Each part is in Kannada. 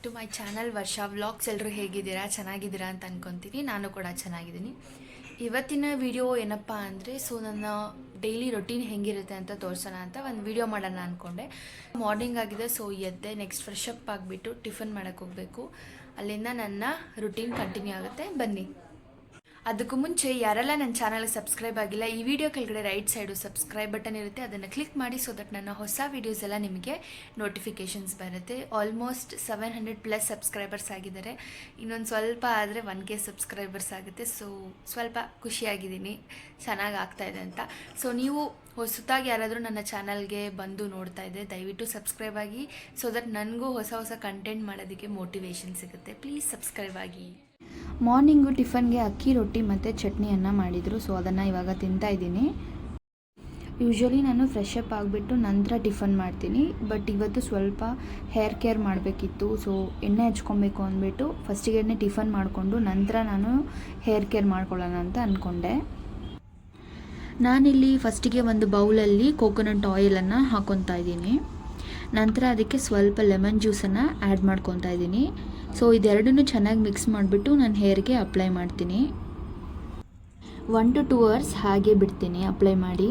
To my channel Varsha vlogs. ಎಲ್ಲರೂ ಹೇಗಿದ್ದೀರಾ? ಚೆನ್ನಾಗಿದ್ದೀರಾ ಅಂತ ಅನ್ಕೊತೀನಿ. ನಾನು ಕೂಡ ಚೆನ್ನಾಗಿದ್ದೀನಿ. ಇವತ್ತಿನ ವಿಡಿಯೋ ಏನಪ್ಪ ಅಂದರೆ ನನ್ನ ಡೈಲಿ ರೊಟೀನ್ ಹೆಂಗಿರುತ್ತೆ ಅಂತ ತೋರಿಸೋಣ ಅಂತ ಒಂದು ವಿಡಿಯೋ ಮಾಡೋಣ ಅಂದ್ಕೊಂಡೆ. ಮಾರ್ನಿಂಗ್ ಆಗಿದೆ, ಎದ್ದೆ. ನೆಕ್ಸ್ಟ್ ಫ್ರೆಶ್ ಅಪ್ ಆಗಿಬಿಟ್ಟು ಟಿಫನ್ ಮಾಡೋಕ್ಕೆ ಹೋಗಬೇಕು. ಅಲ್ಲಿಂದ ನನ್ನ ರುಟೀನ್ ಕಂಟಿನ್ಯೂ ಆಗುತ್ತೆ. ಬನ್ನಿ. ಅದಕ್ಕೂ ಮುಂಚೆ ಯಾರೆಲ್ಲ ನನ್ನ ಚಾನಲ್ಗೆ ಸಬ್ಸ್ಕ್ರೈಬ್ ಆಗಿಲ್ಲ, ಈ ವಿಡಿಯೋ ಕೆಳಗಡೆ ರೈಟ್ ಸೈಡು ಸಬ್ಸ್ಕ್ರೈಬ್ ಬಟನ್ ಇರುತ್ತೆ, ಅದನ್ನು ಕ್ಲಿಕ್ ಮಾಡಿ ಸೊ ದಟ್ ನನ್ನ ಹೊಸ ವೀಡಿಯೋಸ್ ಎಲ್ಲ ನಿಮಗೆ ನೋಟಿಫಿಕೇಷನ್ಸ್ ಬರುತ್ತೆ. ಆಲ್ಮೋಸ್ಟ್ 700+ ಸಬ್ಸ್ಕ್ರೈಬರ್ಸ್ ಆಗಿದ್ದಾರೆ. ಇನ್ನೊಂದು ಸ್ವಲ್ಪ ಆದರೆ 1K ಸಬ್ಸ್ಕ್ರೈಬರ್ಸ್ ಆಗುತ್ತೆ. ಸ್ವಲ್ಪ ಖುಷಿಯಾಗಿದ್ದೀನಿ, ಚೆನ್ನಾಗಿ ಆಗ್ತಾಯಿದೆ ಅಂತ. ನೀವು ಹೊಸದಾಗಿ ಯಾರಾದರೂ ನನ್ನ ಚಾನಲ್ಗೆ ಬಂದು ನೋಡ್ತಾ ಇದ್ದರೆ ದಯವಿಟ್ಟು ಸಬ್ಸ್ಕ್ರೈಬ್ ಆಗಿ ಸೊ ದಟ್ ನನಗೂ ಹೊಸ ಕಂಟೆಂಟ್ ಮಾಡೋದಕ್ಕೆ ಮೋಟಿವೇಶನ್ ಸಿಗುತ್ತೆ. ಪ್ಲೀಸ್ ಸಬ್ಸ್ಕ್ರೈಬ್ ಆಗಿ. ಮಾರ್ನಿಂಗು ಟಿಫನ್ಗೆ ಅಕ್ಕಿ ರೊಟ್ಟಿ ಮತ್ತು ಚಟ್ನಿಯನ್ನು ಮಾಡಿದರು. ಅದನ್ನು ಇವಾಗ ತಿಂತಾಯಿದ್ದೀನಿ. ಯೂಶ್ವಲಿ ನಾನು ಫ್ರೆಶ್ ಅಪ್ ಆಗಿಬಿಟ್ಟು ನಂತರ ಟಿಫನ್ ಮಾಡ್ತೀನಿ. ಬಟ್ ಇವತ್ತು ಸ್ವಲ್ಪ ಹೇರ್ ಕೇರ್ ಮಾಡಬೇಕಿತ್ತು. ಎಣ್ಣೆ ಹಚ್ಕೊಬೇಕು ಅಂದ್ಬಿಟ್ಟು ಫಸ್ಟಿಗೆ ಟಿಫನ್ ಮಾಡಿಕೊಂಡು ನಂತರ ನಾನು ಹೇರ್ ಕೇರ್ ಮಾಡ್ಕೊಳ್ಳೋಣ ಅಂತ ಅಂದ್ಕೊಂಡೆ. ನಾನಿಲ್ಲಿ ಫಸ್ಟಿಗೆ ಒಂದು ಬೌಲಲ್ಲಿ ಕೋಕೋನಟ್ ಆಯಿಲನ್ನು ಹಾಕ್ಕೊತಾ ಇದ್ದೀನಿ. ನಂತರ ಅದಕ್ಕೆ ಸ್ವಲ್ಪ ಲೆಮನ್ ಜ್ಯೂಸನ್ನು ಆ್ಯಡ್ ಮಾಡ್ಕೊತಾ ಇದ್ದೀನಿ. ಇದೆರಡನ್ನೂ ಚೆನ್ನಾಗಿ ಮಿಕ್ಸ್ ಮಾಡಿಬಿಟ್ಟು ನಾನು ಹೇರ್ಗೆ ಅಪ್ಲೈ ಮಾಡ್ತೀನಿ. 1 to 2 hours ಹಾಗೆ ಬಿಡ್ತೀನಿ ಅಪ್ಲೈ ಮಾಡಿ.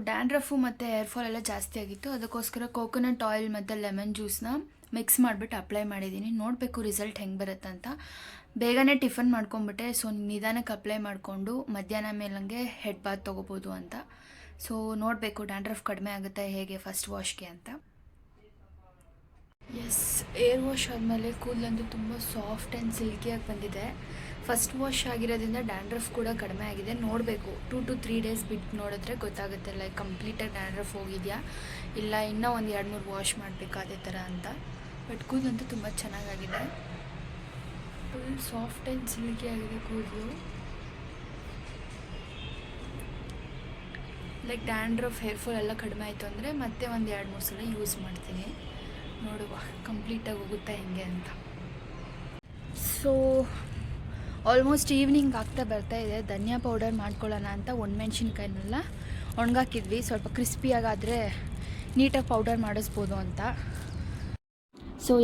ಡ್ಯಾಂಡ್ರಫು ಮತ್ತು ಹೇರ್ ಫಾಲ್ ಎಲ್ಲ ಜಾಸ್ತಿ ಆಗಿತ್ತು. ಅದಕ್ಕೋಸ್ಕರ ಕೋಕೋನಟ್ ಆಯಿಲ್ ಮತ್ತು ಲೆಮನ್ ಜ್ಯೂಸನ್ನ ಮಿಕ್ಸ್ ಮಾಡಿಬಿಟ್ಟು ಅಪ್ಲೈ ಮಾಡಿದ್ದೀನಿ. ನೋಡಬೇಕು ರಿಸಲ್ಟ್ ಹೆಂಗೆ ಬರುತ್ತೆ ಅಂತ. ಬೇಗನೆ ಟಿಫನ್ ಮಾಡ್ಕೊಂಬಿಟ್ಟೆ. ನಿಧಾನಕ್ಕೆ ಅಪ್ಲೈ ಮಾಡಿಕೊಂಡು ಮಧ್ಯಾಹ್ನ ಮೇಲಂಗೆ ಹೆಡ್ ಬಾತ್ ತೊಗೋಬೋದು ಅಂತ. ನೋಡಬೇಕು ಡ್ಯಾಂಡ್ರಫ್ ಕಡಿಮೆ ಆಗುತ್ತೆ ಹೇಗೆ ಫಸ್ಟ್ ವಾಶ್ಗೆ ಅಂತ. ಏರ್ ವಾಶ್ ಆದಮೇಲೆ ಕೂದಲಂತೂ ತುಂಬ ಸಾಫ್ಟ್ ಆ್ಯಂಡ್ ಸಿಲ್ಕಿಯಾಗಿ ಬಂದಿದೆ. ಫಸ್ಟ್ ವಾಶ್ ಆಗಿರೋದ್ರಿಂದ ಡ್ಯಾಂಡ್ರಫ್ ಕೂಡ ಕಡಿಮೆ ಆಗಿದೆ. ನೋಡಬೇಕು 2 to 3 days ಬಿಟ್ಟು ನೋಡಿದ್ರೆ ಗೊತ್ತಾಗುತ್ತೆ ಲೈಕ್ ಕಂಪ್ಲೀಟಾಗಿ ಡ್ಯಾಂಡ್ರಫ್ ಹೋಗಿದೆಯಾ ಇಲ್ಲ ಇನ್ನೂ ಒಂದು 2-3 ವಾಶ್ ಮಾಡಬೇಕು ಅದೇ ಥರ ಅಂತ. ಬಟ್ ಕೂದಲಂತೂ ತುಂಬ ಚೆನ್ನಾಗಾಗಿದೆ. ಫುಲ್ ಸಾಫ್ಟ್ ಆ್ಯಂಡ್ ಸಿಲ್ಕಿ ಆಗಿದೆ ಕೂದಲು. ಲೈಕ್ ಡ್ಯಾಂಡ್ರಫ್ ಹೇರ್ ಫಾಲ್ ಎಲ್ಲ ಕಡಿಮೆ ಆಯಿತು ಅಂದರೆ ಮತ್ತೆ ಒಂದು 2-3 ಸಲ ಯೂಸ್ ಮಾಡ್ತೀನಿ. ನೋಡುವ ಕಂಪ್ಲೀಟಾಗಿ ಹೋಗುತ್ತೆ ಹೆಂಗೆ ಅಂತ. ಆಲ್ಮೋಸ್ಟ್ ಈವ್ನಿಂಗ್ ಆಗ್ತಾ ಬರ್ತಾ ಇದೆ. ಧನಿಯಾ ಪೌಡರ್ ಮಾಡ್ಕೊಳ್ಳೋಣ ಅಂತ ಒಣಮೆಣ್ಸಿನ್ಕಾಯಿನೆಲ್ಲ ಒಣಗಾಕಿದ್ವಿ. ಸ್ವಲ್ಪ ಕ್ರಿಸ್ಪಿಯಾಗಾದರೆ ನೀಟಾಗಿ ಪೌಡರ್ ಮಾಡಿಸ್ಬೋದು ಅಂತ.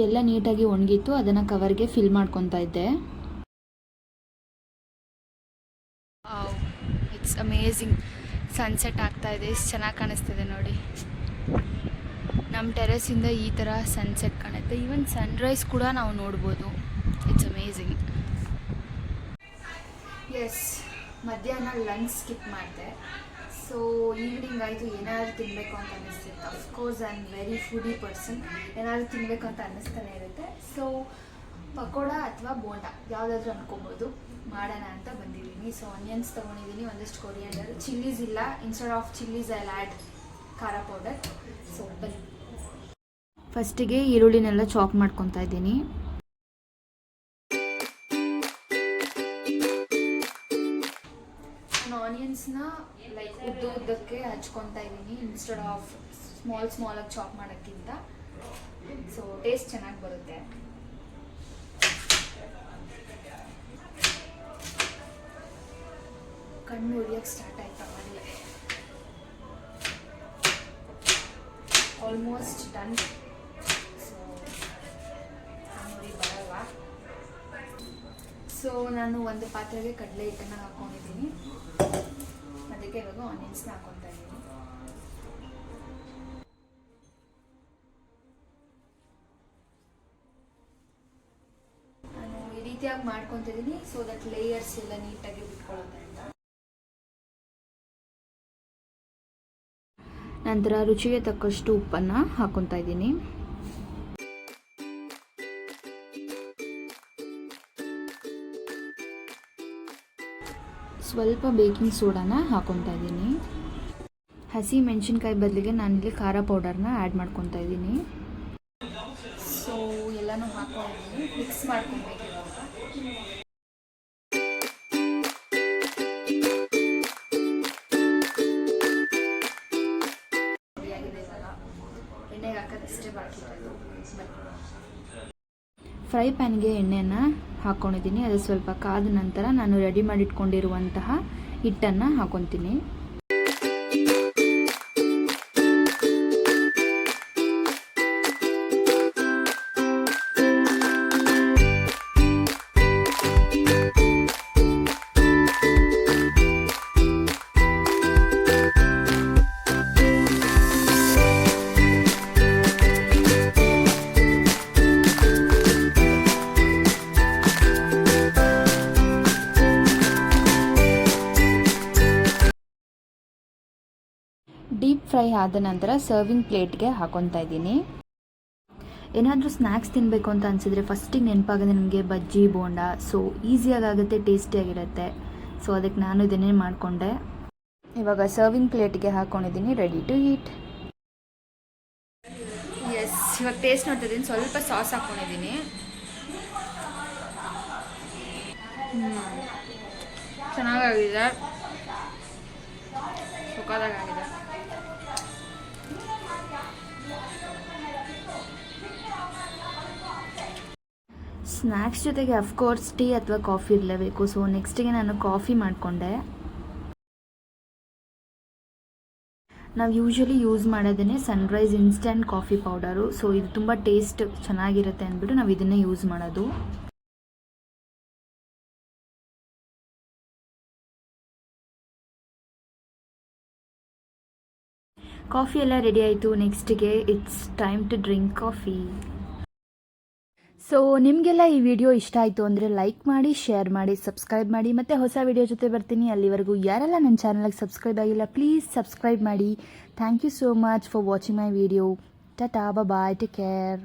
ಎಲ್ಲ ನೀಟಾಗಿ ಒಣಗಿತ್ತು. ಅದನ್ನು ಕವರ್ಗೆ ಫಿಲ್ ಮಾಡ್ಕೊತಾ ಇದ್ದೆ. It's amazing. ಸನ್ಸೆಟ್ ಆಗ್ತಾ ಇದೆ. ಎಷ್ಟು ಚೆನ್ನಾಗಿ ಕಾಣಿಸ್ತಿದೆ ನೋಡಿ. ನಮ್ಮ ಟೆರೆಸಿಂದ ಈ ಥರ ಸನ್ಸೆಟ್ ಕಾಣುತ್ತೆ. ಈವನ್ ಸನ್ರೈಸ್ ಕೂಡ ನಾವು ನೋಡ್ಬೋದು. It's amazing. ಮಧ್ಯಾಹ್ನ ಲಂಚ್ ಸ್ಕಿಪ್ ಮಾಡಿದೆ. ಈವ್ನಿಂಗ್ ಆಯಿತು. ಏನಾದರೂ ತಿನ್ನಬೇಕು ಅಂತ ಅನ್ನಿಸ್ತಿತ್ತು. Of course I am very foodie person. ಏನಾದರೂ ತಿನ್ನಬೇಕು ಅಂತ ಅನ್ನಿಸ್ತಾನೆ ಇರುತ್ತೆ. ಪಕೋಡ ಅಥವಾ ಬೋಂಡ ಯಾವುದಾದ್ರೂ ಅಂದ್ಕೊಬೋದು. ಮಾಡೋಣ ಅಂತ ಬಂದಿದ್ದೀನಿ. ಆನಿಯನ್ಸ್ ತೊಗೊಂಡಿದ್ದೀನಿ, ಒಂದಷ್ಟು ಕೊರಿಯಂಡರ್. ಚಿಲ್ಲೀಸ್ ಇಲ್ಲ. Instead of chillies I add ಖಾರ ಪೌಡರ್. ಬನ್ನಿ. ಫಸ್ಟಿಗೆ ಈರುಳ್ಳಿನೆಲ್ಲ ಚಾಪ್ ಮಾಡ್ಕೊತಾ ಇದ್ದೀನಿ. ಆನಿಯನ್ಸ್ನ ಲೈಕ್ ಉದ್ದಕ್ಕೆ ಹಚ್ಕೊತಾ ಇದ್ದೀನಿ ಇನ್ಸ್ಟೆಡ್ ಆಫ್ ಸ್ಮಾಲಾಗಿ ಚಾಪ್ ಮಾಡೋಕ್ಕಿಂತ. ಟೇಸ್ಟ್ ಚೆನ್ನಾಗಿ ಬರುತ್ತೆ. ಕಣ್ಣು ಉರಿಯೋಕ್ಕೆ ಸ್ಟಾರ್ಟ್ ಆಯ್ತು ಆಗಲೇ. Almost done. ನಾನು ಒಂದು ಪಾತ್ರೆಗೆ ಕಡಲೆ ಹಿಟ್ಟನ್ನು ಹಾಕ್ಕೊಂಡಿದ್ದೀನಿ. ಅದಕ್ಕೆ ಇವಾಗ ಆನಿಯನ್ಸ್ನ ಹಾಕ್ಕೊತಾ ಇದ್ದೀನಿ. ನಾನು ಈ ರೀತಿಯಾಗಿ ಮಾಡ್ಕೊತಿದ್ದೀನಿ ದಟ್ ಲೇಯರ್ಸ್ ಎಲ್ಲ ನೀಟಾಗಿ ಬಿಟ್ಕೊಳ್ಳುತ್ತೆ ಅಂತ. ನಂತರ ರುಚಿಗೆ ತಕ್ಕಷ್ಟು ಉಪ್ಪನ್ನು ಹಾಕ್ಕೊತಾ ಇದ್ದೀನಿ. ಸ್ವಲ್ಪ ಬೇಕಿಂಗ್ ಸೋಡಾನ ಹಾಕ್ಕೊತಾ ಇದ್ದೀನಿ. ಹಸಿ ಮೆಣಸಿನ್ಕಾಯಿ ಬದಲಿಗೆ ನಾನಿಲ್ಲಿ ಖಾರ ಪೌಡರ್ನ ಆ್ಯಡ್ ಮಾಡ್ಕೊತಾ ಇದ್ದೀನಿ. ಎಲ್ಲನೂ ಹಾಕ್ಕೊಂಡಿದ್ದೀನಿ. ಮಿಕ್ಸ್ ಮಾಡ್ಕೊಬೇಕು. ಎಣ್ಣೆಗೆ ಹಾಕೋದಷ್ಟೇ ಬಾಕಿ ಇರೋದು. ಫ್ರೈ ಪ್ಯಾನ್ಗೆ ಎಣ್ಣೆಯನ್ನು ಹಾಕ್ಕೊಂಡಿದ್ದೀನಿ. ಅದು ಸ್ವಲ್ಪ ಕಾದ ನಂತರ ನಾನು ರೆಡಿ ಮಾಡಿಟ್ಕೊಂಡಿರುವಂತಹ ಹಿಟ್ಟನ್ನು ಹಾಕ್ಕೊತೀನಿ. ಫ್ರೈ ಆದ ನಂತರ ಸರ್ವಿಂಗ್ ಪ್ಲೇಟ್ಗೆ ಹಾಕೊತಾ ಇದ್ದೀನಿ. ಏನಾದರೂ ಸ್ನ್ಯಾಕ್ಸ್ ತಿನ್ನಬೇಕು ಅಂತ ಅನಿಸಿದ್ರೆ ಫಸ್ಟಿಗೆ ನೆನಪಾಗೋದು ನನಗೆ ಬಜ್ಜಿ ಬೋಂಡ. ಸೊ ಈಸಿಯಾಗುತ್ತೆ, ಟೇಸ್ಟಿಯಾಗಿರುತ್ತೆ. ಸೊ ಅದಕ್ಕೆ ನಾನು ಇದನ್ನೇ ಮಾಡಿಕೊಂಡೆ. ಇವಾಗ ಸರ್ವಿಂಗ್ ಪ್ಲೇಟ್ಗೆ ಹಾಕ್ಕೊಂಡಿದ್ದೀನಿ, ರೆಡಿ ಟು ಈಟ್. ಎಸ್, ಇವಾಗ ಟೇಸ್ಟ್ ನೋಡ್ತಿದ್ದೀನಿ. ಸ್ವಲ್ಪ ಸಾಸ್ ಹಾಕ್ಕೊಂಡಿದ್ದೀನಿ. ಚೆನ್ನಾಗಾಗಿದೆ, ಸುಖದಾಗಿದೆ. ಸ್ನ್ಯಾಕ್ಸ್ ಜೊತೆಗೆ ಅಫ್ಕೋರ್ಸ್ ಟೀ ಅಥವಾ ಕಾಫಿ ಇರಲೇಬೇಕು. ಸೊ ನೆಕ್ಸ್ಟಿಗೆ ನಾನು ಕಾಫಿ ಮಾಡಿಕೊಂಡೆ. ನಾವು ಯೂಶ್ವಲಿ ಯೂಸ್ ಮಾಡೋದೇ Sunrise instant coffee powder. So ಇದು ತುಂಬ ಟೇಸ್ಟ್ ಚೆನ್ನಾಗಿರುತ್ತೆ ಅಂದ್ಬಿಟ್ಟು ನಾವು ಇದನ್ನೇ ಯೂಸ್ ಮಾಡೋದು. ಕಾಫಿ ಎಲ್ಲ ರೆಡಿ ಆಯಿತು. ನೆಕ್ಸ್ಟಿಗೆ it's time to drink coffee. So ನಿಮಗೆಲ್ಲ ಈ ವಿಡಿಯೋ ಇಷ್ಟ ಆಯಿತು ಅಂದರೆ ಲೈಕ್ ಮಾಡಿ, ಶೇರ್ ಮಾಡಿ, ಸಬ್ಸ್ಕ್ರೈಬ್ ಮಾಡಿ. ಮತ್ತು ಹೊಸ ವಿಡಿಯೋ ಜೊತೆ ಬರ್ತೀನಿ. ಅಲ್ಲಿವರೆಗೂ ಯಾರೆಲ್ಲ ನನ್ನ ಚಾನಲ್ಗೆ ಸಬ್ಸ್ಕ್ರೈಬ್ ಆಗಿಲ್ಲ ಪ್ಲೀಸ್ ಸಬ್ಸ್ಕ್ರೈಬ್ ಮಾಡಿ. Thank you so much for watching my video. Tata, bye, take care.